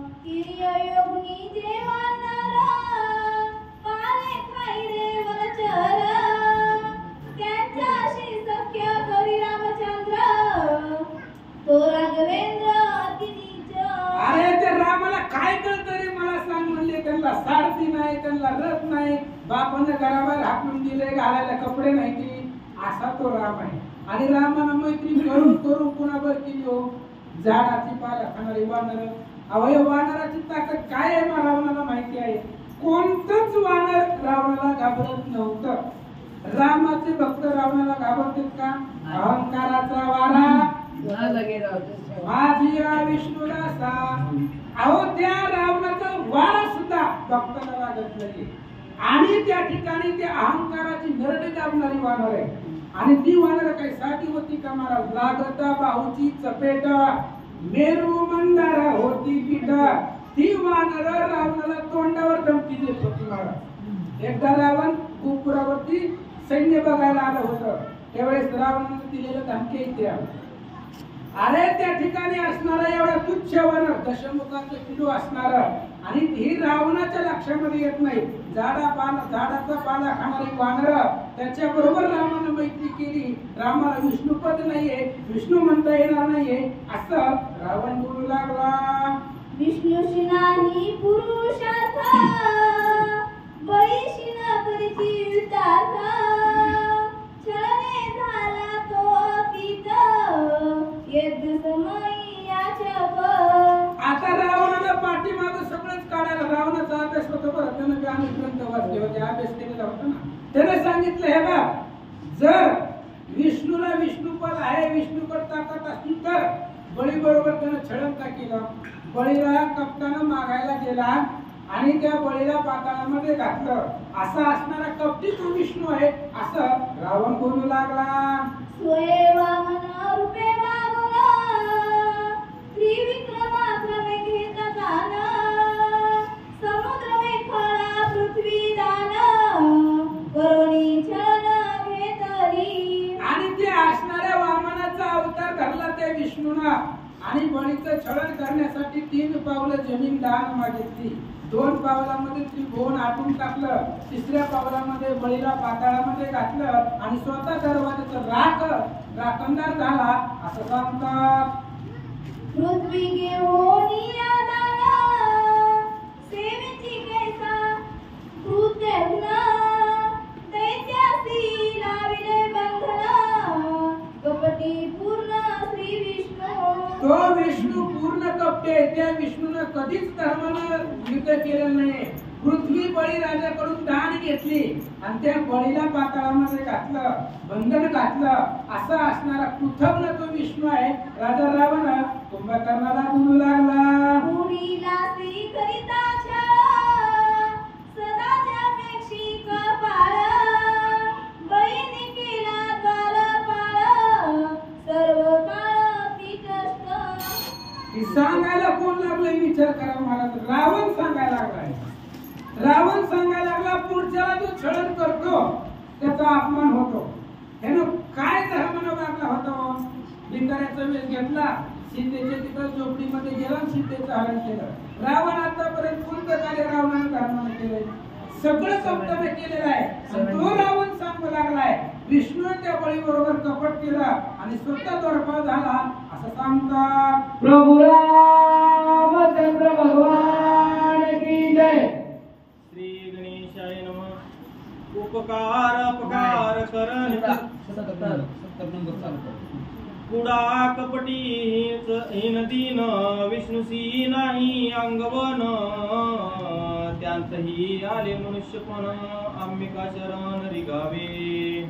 अरे ते रामाला काय कळतं रे मला सांग म्हणले. त्यांना सारथी नाही, त्यांना रथ नाही, बापानं घराबाहेर हाकलून दिले, घालायला कपडे नाही की, असा तो राम आहे. आणि रामानं मैत्री करून करून कोणावर केली हो? झाडाची पाला खाणारी वानर. अवय वानराची ताकद काय आहे मला रावणाला माहिती आहे. कोणतंच वानर रावणाला घाबरत नव्हतं. रामाचे भक्त रावणाला घाबरतात का? अहंकाराचा वारा माझी विष्णुदासा. अहो त्या रावणाचा वारा सुद्धा भक्ताला लागत नाही. आणि त्या ठिकाणी ते अहंकाराची नरडे दाबणारी वानर आहे. आणि ती वानर काही साठी होती का महाराज? लागता बाहूची चपेट, मेरू मंदारा होती पीठ. ती वानर रावणाला तोंडावर धमकी देत होती महाराज. एकदा रावण गोपुरावरती सैन्य बघायला आलं होतं, त्यावेळेस रावणाने दिलेलं धमकी इथे. अरे त्या ठिकाणी असणारा एवढा तुच्छ वानर, दशमुखाचे पिलू असणार, आणि ही रावणाच्या लक्षामध्ये येत नाही. झाडाचा पाला खाणारी वानर, त्याच्या बरोबर रामानं मैत्री केली. रामाला विष्णुपद नाहीये, विष्णू म्हणता येणार नाहीये असं रावण बोलू लागला. विष्णूशी नाही पुरुषार्थ, बळीशी न करीची युतार्थ, छळणे झाला तो अतीत, यज्ञ समयी याचक. आता रावणाला पाठीमागं सगळंच काढायला, रावणाचा अभ्यास होतो बरं, त्यानं बी अनेक ग्रंथ वाचले होते, अभ्यास केलेला होता ना. त्याने सांगितलं हे बघ, जर विष्णूला विष्णुपद आहे, विष्णुपद ताकद असतील तर बळी बरोबर त्यानं छळण का केलं? बळीला कपटानं मागायला गेला आणि त्या बळीला पाताळामध्ये घातलं. असा असणारा कपटी तो विष्णू आहे असं रावण बोलू लागला. स्वयंवामन रूपे मागुन, त्रिविक्रमाक्रमे घेता दान, समुद्र में खळा पृथ्वी दान, करुणी छळण घेतली. आणि ते असणाऱ्या वामनाचा अवतार धरला त्या विष्णूना, आणि बळीचं छळण करण्यासाठी 3 पावलं जमीन दान मागितली. 2 पावलामध्ये त्रिभुवन आटून टाकलं, 3ऱ्या पावलामध्ये बळीला पाताळामध्ये घातलं आणि स्वतः दरवाजाचा राखणदार झाला असं सांगतात. पृथ्वी घेऊन दान, सेवेची कैसा कृत्यज्ञ, दैत्यासी लाविले बंधन, कपटी पूर्ण श्री विष्णू. तो विष्णू पूर्ण कपटे, त्या विष्णूने कधीच धर्मानं युद्ध केलं नाही. पृथ्वी बळी राजाकडून दान घेतली आणि त्या बळीला पाताळामध्ये घातलं, बंधन घातलं. असा असणारा पृथ्वीला तो विष्णू आहे. राजा रावण कुंभकर्णाला बोलू लागला. पुरीला श्री करिता छळ, सदा त्यापेक्षी कपाळ, बळीने केला द्वारपाळ, सर्व काळ पीठस्थ. सांगायला कोण लागलंय विचार करा महाराज. रावण सांगायला लागलाय. रावण सांगायला लागला पुढच्याला जो छळण करतो त्याचा अपमान होतो. ह्यानं काय धर्मानं वागला होता? भिंगाऱ्याचा वेश घेतला, सीतेच्या तिथं झोपडीमध्ये गेला, सीतेचं हरण केलं. रावण आतापर्यंत कोणतं कार्य रावणानं धर्मानं केलंय? सगळं कपटाने केलेलं आहे. तो रावण सांगू लागलाय विष्णू त्या बळी बरोबर कपट केला आणि स्वतः द्वारपाळ झाला असं सांगतात. प्रभु रामचंद्र भगवान की जय. श्री गणेशाय नमः. उपकार अपकार करणे कुडा कपटी हीन दीन विष्णुसी नाही अंगवन त्यांतही आले मनुष्यपण अंबिका शरण रिगावे.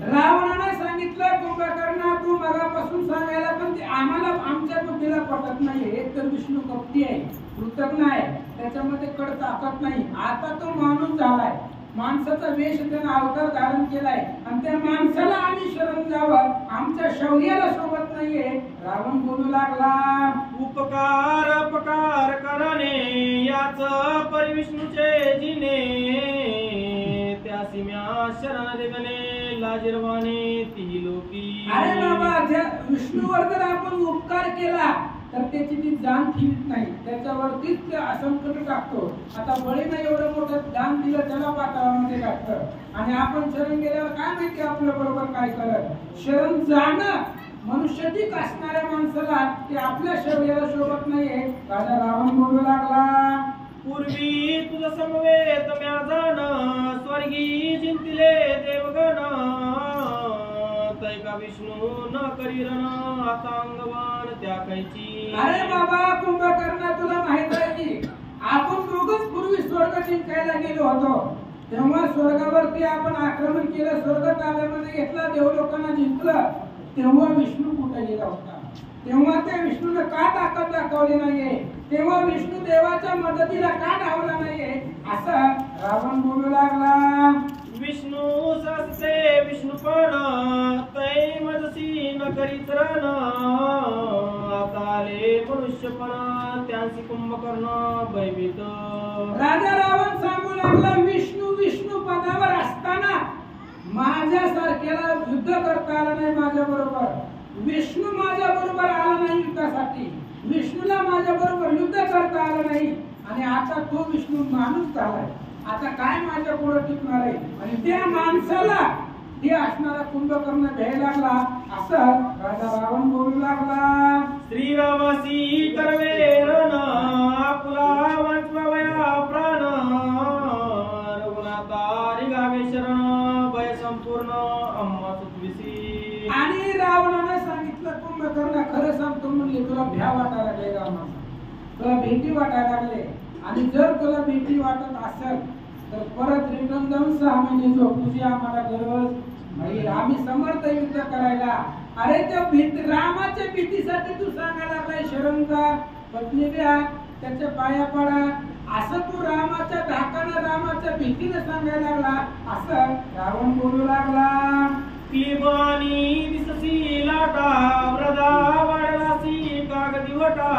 रावणाने सांगितलं कुंभकर्णा तू मगापासून सांगायला पण ते आम्हाला आमच्या बुद्धीला पटत नाही. एक तर विष्णू कपटी आहे, कृतज्ञ आहे, त्याच्यामध्ये कड ताकद नाही. आता तो माणूस झालाय, माणसाचा वेश त्यानं अवतार धारण केलाय आणि त्या माणसाला आम्ही शरण जावं, आमच्या शौर्याला सोबत नाहीये. रावण बोलू लागला उपकार अपकार करणे याच परिविष्णूचे जिने त्या सीम्या शरण देगणे लाजिरवाने ती लोकी. अरे बाबा ज्या विष्णूवर जर आपण उपकार केला तर त्याची ती जाण ठेवीत नाही, त्याच्यावरतीच ते असंकट टाकतो. आता बळीनं एवढं मोठं दान दिलं त्याला पाताळामध्ये टाकतं आणि आपण शरण गेल्यावर काय माहिती आपल्या बरोबर काय करत. शरण जाणं मनुष्यधिक असणाऱ्या माणसाला ते आपल्या शौर्याला शोभत नाहीये. राजा रावण बोलू लागला पूर्वी तुझ समवेत म्या जाण स्वर्गी जिंतिले देवगण तैका विष्णू न करीरण आता अंगवान त्या कैची. अरे बाबा कुंभकर्णा तुला माहित आहे की आपण दोघच पूर्वी स्वर्ग जिंकायला गेलो होतो, तेव्हा स्वर्गावरती आपण आक्रमण केलं, स्वर्ग ताब्यामध्ये घेतला, देवलोकांना जिंकलं. तेव्हा विष्णू कुठे गेला होता, तेव्हा त्या विष्णूने का ताकद दाखवली नाहीये, तेव्हा विष्णू देवाच्या मदतीला का धावला नाहीये. असं रावण बोलू लागला. विष्णू सहस्ते विष्णुपण तै मजसी न करीत रण आता आले मनुष्यपण त्यांची कुंभकर्ण भयभीत. राजा रावण सांगू लागला विष्णू विष्णू पदावर असताना माझ्यासारख्याला युद्ध करता आलं नाही माझ्या बरोबर. विष्णू माझ्या बरोबर आला नाही युद्धासाठी, विष्णूला माझ्या बरोबर युद्ध करता आलं नाही आणि आता तो विष्णू माणूस झालाय. आता काय माझ्या पुढे टिकणार आहे आणि त्या माणसाला ते असणारा कुंभकर्ण भ्यायला लागला. असं राजा रावण बोलू लागला. श्रीरामासी करवे रण आपुला वाचवावया प्राण रघुनाथा रिगावे शरण भय संपूर्ण अम्मा सुतविसी. आणि रावणाने सांगितलं कुंभकर्ण खरं सांगतो म्हणले तुला भ्या वाटायला लागले रामाचा, तुला भीती वाटायला लागले आणि जर तुला भीती वाटत असेल तर परत रिटर्न जाऊन 6 महिने झोप, तुझी आम्हाला गरज नाही, आम्ही समर्थ युद्ध करायला. अरे त्या रामाच्या भीतीसाठी तू सांगायला लागलाय शरण जा, पत्नी द्या, त्याच्या पाया पडा, असं तू रामाच्या धाकानं रामाच्या भीतीने सांगायला लागला. असं रावण बोलू लागला. क्लिबानी दिससी लाटा व्रदा वाढलासी कागदी वटा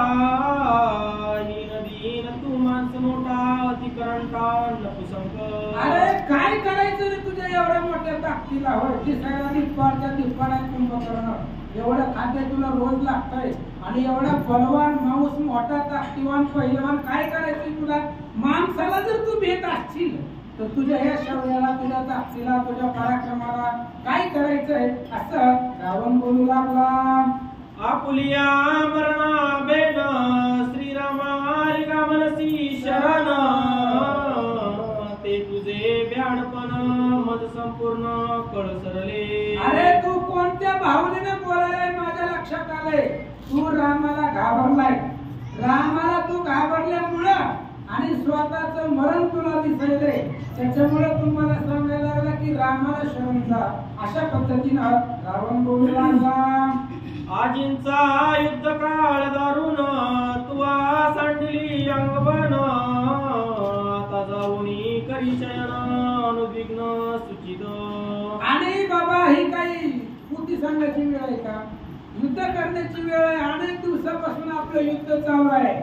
ही नदी न तू माणस मोठा अतिकरंटा नपुसंक. अरे काय करायचं रे तुझ्या एवढ्या मोठ्या ताकदीला. होय दिसायला निप्पाडच्या निप्पाडात कुंभकर्ण, एवढं खाद्य तुला रोज लागतंय आणि एवढा बलवान माणूस मोठा ताकदीवान पहिलवान, काय करायचं तुला. माणसाला जर तू भेट असशील तर तुझ्या या शौर्याला, तुझ्या ताकदीला, तुझ्या पराक्रमाला काय करायचंय. असं रावण बोलू लागला. आपुलिया मरणा बेन श्रीरामा रिगा मनसी शरण ते तुझे ब्याडपण मज संपूर्ण कळ सरले. अरे तू कोणत्या भावनेने बोलायलाय माझ्या लक्षात आलंय. तू रामाला घाबरलाय, रामाला तू घाबरल्यामुळं आणि स्वतःचं मरण तुला दिसायलंय, त्याच्यामुळे तुम्हाला सांगायला लागला की रामाला शरण जा. अशा पद्धतीनं रावण बोलू लागला. आजींचा युद्ध काळ दारुण तुवा सांडली अंगबन आता जाऊनी करी शयन अनुविघ्न सुचित. आणि बाबा ही काही पुती सांगायची वेळ आहे का, युद्ध करण्याची वेळ आहे. अनेक दिवसापासून आपलं युद्ध चालू आहे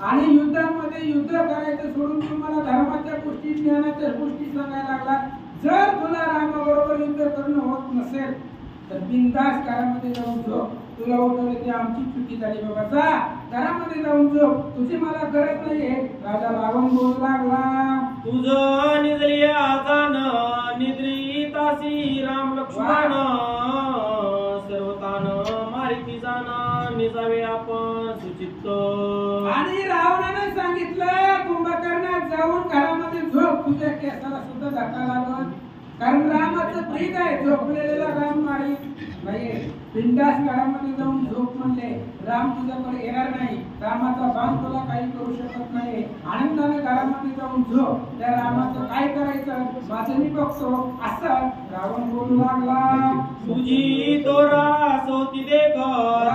आणि युद्धामध्ये युद्ध करायचं सोडून तुम्हाला धर्माच्या गोष्टी, ज्ञानाच्या गोष्टी सांगायला लागला. जर तुला रामाबरोबर युद्ध करणं होत नसेल तर बिनधास्त घरामध्ये जाऊन झोप. तुला उठवलं की आमची चुकी झाली बाबा, जा घरामध्ये जाऊन झोप, तुझी मला गरज नाहीये. राजा रावण बोलू लागला. तुझं निजलिया जाण निद्रितासी राम लक्ष्मण सर्वतान मारिती जाण निजावे तुझ्या केसाला सुद्धा धक्का लागल. कारण रामाचं प्रीत आहे, झोपलेला राम नाही. बिंदास घरामध्ये जाऊन झोप म्हणले. राम तुझ्याकडे येणार नाही. रामाचा बाण तुला काही करू शकत नाही. आनंदाने घरामध्ये जाऊन झोप. त्या रामाचं काय करायचं माझं मी बघतो, असं रावण बोलू लागला. तुझी तोरा सोती देख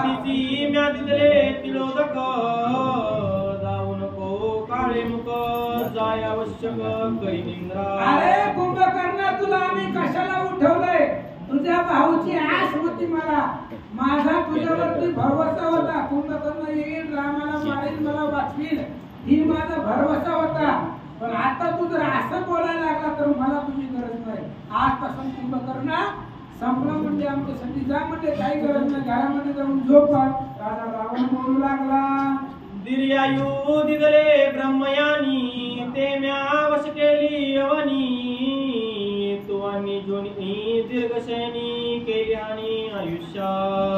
तिची म्या दिले तिलोदक जाऊ नको काळे मुख जाय आवश्यक करी निंद्रा. अरे कुंभकर्ण, तुला आम्ही कशाला उठवलंय? तुझ्या भाऊची आस होती मला. माझा तुझ्यावरती भरवसा होता. कुंभकर्ण येईल, रामाला मारेल, मला वाचवील, ही माझा भरवसा होता. पण आता तू जर असं बोलायला लागला तर मला तुझी गरज नाही. आजपासून कुंभकर्ण संपला म्हणजे आमच्यासाठी जा म्हणजे काही गरज नाही. घरामध्ये जाऊन झोपा. राजा रावण बोलू लागला. दिर्यायु दिदले ब्रह्मयानी ते म्या वश केली यवनी तू आणि जोनी दीर्घशयनी केली आणि आयुष्या.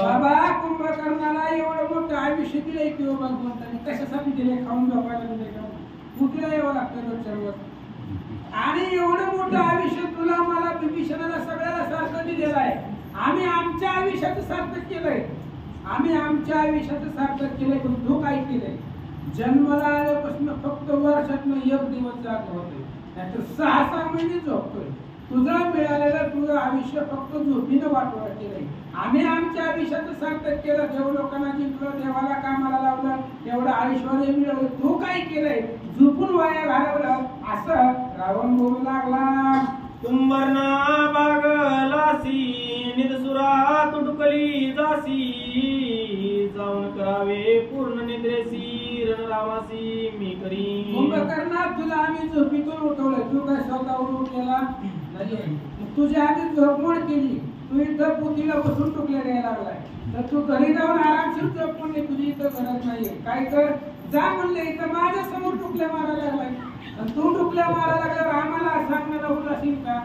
बाबा, कुंभकर्णाला एवढं मोठं आयुष्य दिलंय किंवा भगवंताने कशासाठी दिले? खाऊन झोपायला दिले का? कुठला यावं लागतं रोजच्या रोज. आणि एवढं मोठं आयुष्य तुला मला विभीषणाला सगळ्याला सारखं दिलेलं आहे. आम्ही आमच्या आयुष्याचं सार्थक केलंय. आम्ही आमच्या आयुष्याचं सार्थक केलंय. पण तू काय केलंय? जन्माला आल्यापासून फक्त वर्षातून एक दिवस जागे होते, नाहीतर 6 महिने झोपतोय. तुझं मिळालेलं तुझं आयुष्य फक्त झोपीनं वाटवळ केलंय. आम्ही आमच्या आयुष्याचं सार्थक केलं. जेवढं लोकांना जिंकलं, देवाला कामाला लावलं, तेवढं ऐश्वर्य मिळवलं. तू काय केलंय? झोपून वाया घालवलं. असं रावण बोलू लागला. कुंभर्णा बागलासी निदसुरा तुटकली जासी जाऊन करावे पूर्ण निद्रेसी रणरामासी मी करी. कुंभकर्णा, तुला आम्ही झोपीतून उठवलंय. तू काय स्वतःहून उठलेला नाही. तुझी आम्ही झोपमोड केली. तू इथं पुतीला बसून टुकले द्यायला लागलाय. तर तू घरी जाऊन आरामशीर झोप म्हणले. तुझी इथं गरज नाहीये. काय कर, जा म्हणले. इथं माझ्या समोर टुकल्या मारायला लागलाय. तू टुकल्या मारायला लागल्यावर आम्हाला सांगण्याला उदासीन का?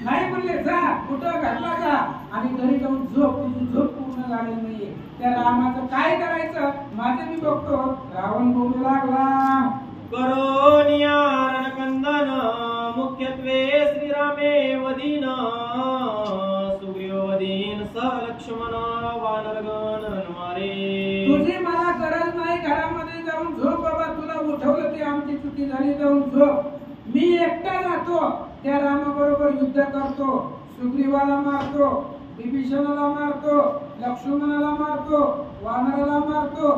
नाही म्हणले, जा कुठं घरला जा आणि घरी जाऊन झोप. तुझी झोप पूर्ण झाली नाहीये. त्या रामाचं काय करायचं माझं मी बघतो. रावण बोलू लागला. करोनिया रणकंदन मुख्यत्वे श्रीरामे वदीन सुग्रीव वदीन लक्ष्मण वानरगण रणमारे. तुझी मला गरज नाही. घरामध्ये जाऊन झोप बाबा. तुला उठवलं ते आमची चुकी झाली. जाऊन झोप. मी एकटा जातो. त्या रामाबरोबर युद्ध करतो. सुग्रीवाला मारतो, विभीषणाला मारतो, लक्ष्मणाला मारतो, वानराला मारतो.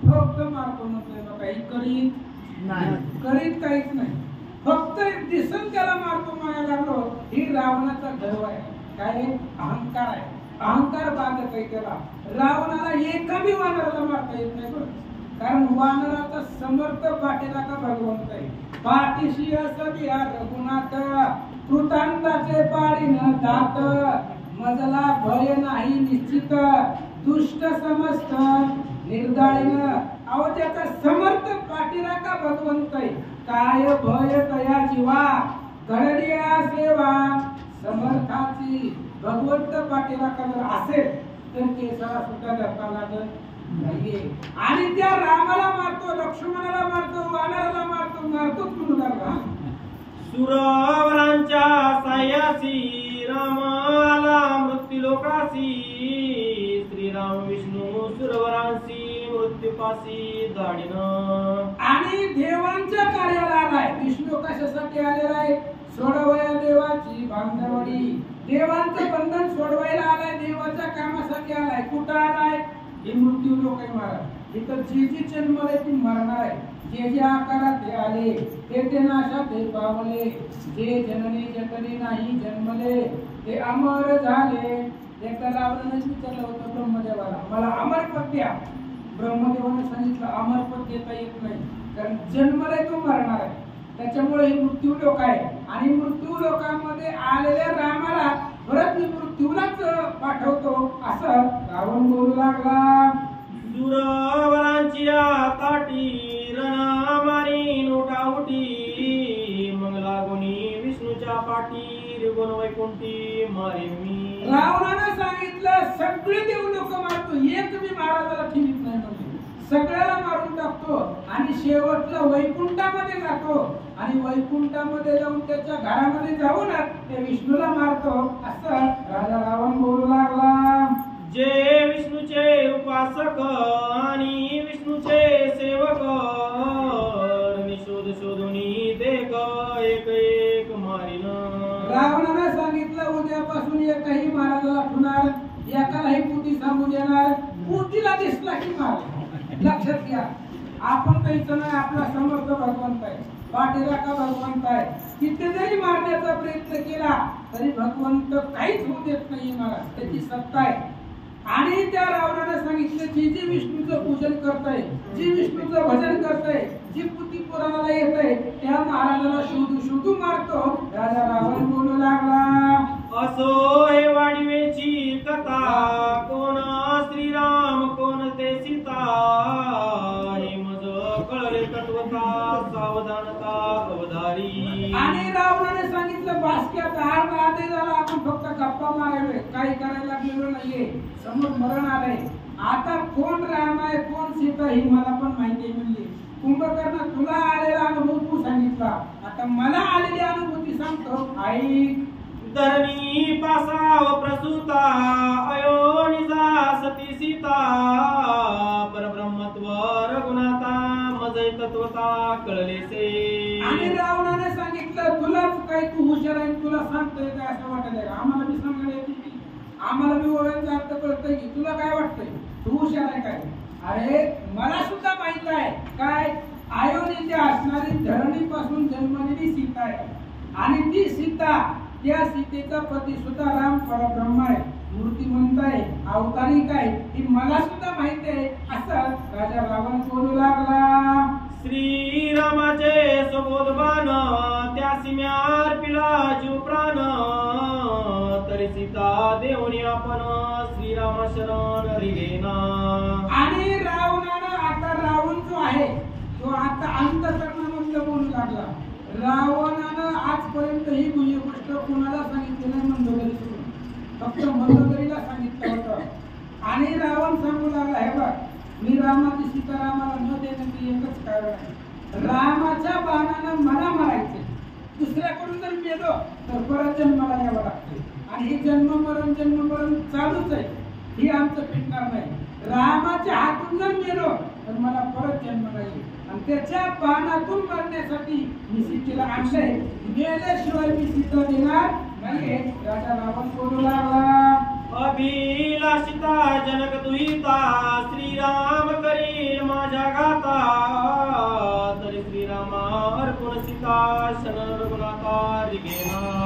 फक्त मारतो म्हटलं काही करीत नाही. करीत काहीच नाही. फक्त दिसून त्याला मारतो म्हणायला लागलो. ही रावणाचा गर्व आहे. काय? अहंकार आहे. अहंकार बाधक आहे त्याला. रावणाला एका बी वानराला मारता येत नाही. बरं, कारण वानराचा समर्थ पाठीला का भगवंत आहे. पाठीशी असं रघुनाथ कृतांताचे पाडीन दात मजला भय नाही निश्चित दुष्ट समस्त निर्दाळीन. अहो, त्याचा समर्थ पाठीला का भगवंत आहे. काय भय तया जीवा घडलिया सेवा समर्थाची. भगवंत पाठीला का जर असेल तर केसाला सुद्धा धक्का लागत नाहीये. आणि त्या रामाला मारतो, लक्ष्मणाला मारतो, वानराला मारतो. मारतोच म्हणून लागला. सुरवरांच्या सायासी राम आला मृत्यू लोकासी श्रीराम विष्णू सुरवरांसी मृत्यूपासी धाडीन. आणि देवांच्या कार्याला आलाय. विष्णू कशासाठी आलेला आहे? सोडवया देवाची बांधवडी. देवांचं बंधन सोडवायला आलाय. देवाच्या कामासाठी आलाय. कुठं आलाय? हे मृत्यू लोक आहे महाराज. इथं जी जन्मले ती मरणार आहे. जे आकारात ते आले ते नाशात ते पावले. जे जननी जटली नाही जन्मले ते अमर झाले. एकदा रावणानेच विचारलं होतं ब्रह्मदेवाला, मला अमर पद द्या. ब्रह्मदेवाने सांगितलं अमर पद देता येत नाही, कारण जन्मले तो मरणार आहे. त्याच्यामुळे हे मृत्यू लोक आहे. आणि मृत्यू लोकांमध्ये आलेल्या रामाला परत मी मृत्यूलाच पाठवतो असं रावण बोलू लागला. सुरवरांची ताटी रणमारी नोटाउटी मंगला गुणी विष्णूच्या पाठी रिगुण वैकुंठी मारे मी. रावणानं सांगितलं सगळे देव लोक मारतो, एक मी महाराजाला ठेवीत नाही. म्हणजे सगळ्याला मारून टाकतो आणि शेवटला वैकुंठामध्ये जातो. आणि वैकुंठामध्ये जाऊन त्याच्या घरामध्ये जाऊन ते विष्णूला मारतो असं राजा रावण बोलू लागला. जे विष्णूचे उपासक आणि विष्णूचे सेवक शोध शोधुनी देख एक एक मारिन. रावणाने सांगितलं उद्यापासून एकही महाराजाला ठुणार, एकालाही पुती सांगू देणार, पुतीला दिसला की मार. लक्षात घ्या, आपण काहीच नाही, आपला समर्थ भगवंत आहे, पाठीराखा भगवंत आहे. किती जरी मारण्याचा प्रयत्न केला तरी भगवंत काहीच होऊ देत नाही महाराज, त्याची सत्ता आहे. आणि त्या रावणाने सांगितलं जी जी विष्णूचं पूजन करतय, जी विष्णूचं भजन करतय, जी पुती पुराणाला येतय त्या महाराजाला शोधू शोधू मारतो. राजा रावण बोलू लागला. असो हे वाढीवेची कथा, कोण श्रीराम कोण ते सीता, हे मज कळले तत्वता सावधानता अवधारी. आणि रावणाने सांगितलं बासक्यात हार आधी झाला, आपण फक्त गप्पा मारायलोय, काही करायला लागलेलो नाहीये, समोर मरण आलंय. आता कोण राम आहे कोण सीता ही मला पण माहिती म्हणली. कुंभकर्ण तुला आलेला अनुभव तू सांगितला, आता मला आलेली अनुभूती सांगतो ऐक. धरणी पासाव प्रसूता अयोनिजा सती सीता, परब्रह्मत्व रघुनाथा मजय तत्वता कळलेसे. आणि रावणाने सांगितलं तुलाच काय तू हुशार आहे, तुला सांगतोय काय असं वाटत आहे, आम्हाला बी सांगायला येते की, आम्हाला बी ओळखचा अर्थ कळतोय की, तुला काय वाटतंय तू हुशार आहे काय. अरे मला सुद्धा माहित आहे काय, अयोनिजी असणारी धरणीपासून जन्मलेली सीता आहे, आणि ती सीता त्या सीतेचा पती सुद्धा राम परब्रह्म आहे, मूर्तिमंत आहे, अवतारिक आहे, ही मला सुद्धा माहिती आहे. असं राजा रावण बोलू लागला. श्रीरामाचे सुबोधबाण त्या सीम्यार पिला जीव प्राण, तरी सीता देवनी आपण श्रीराम शरण हरिगेना. आणि रावणानं आता रावण जो आहे तो आता अंतःकरणामधलं बोलू लागला. रावणानं आजपर्यंत ही गोष्ट कोणाला सांगितली नाही, मंदोदरी सोडून फक्त मंदोदरीला सांगितलं होतं. आणि रावण सांगू लागला हे बघ, मी रामाची सीतारामाला न देण्याचं एकच कारण आहे, रामाच्या बाणानं मला मारायचे, दुसऱ्याकडून जर मेलो तर परत जन्माला यावं लागते, आणि हे जन्म मरण चालूच आहे, ही आमचं फिटणार नाही. रामाच्या हातून जर मेलो तर मला परत जन्म नाही, आणि त्याच्या बाणातून मरण्यासाठी मी सीतेला आणलंय, मेल्याशिवाय मी सीता देणार नाही. राजा रावण बोलू लागला. अभिलाषिता जनक दुहिता, श्रीराम करील माझ्या गाता, तरी श्रीरामा अर्पण सीता शरण रघुनाथा रिगेना.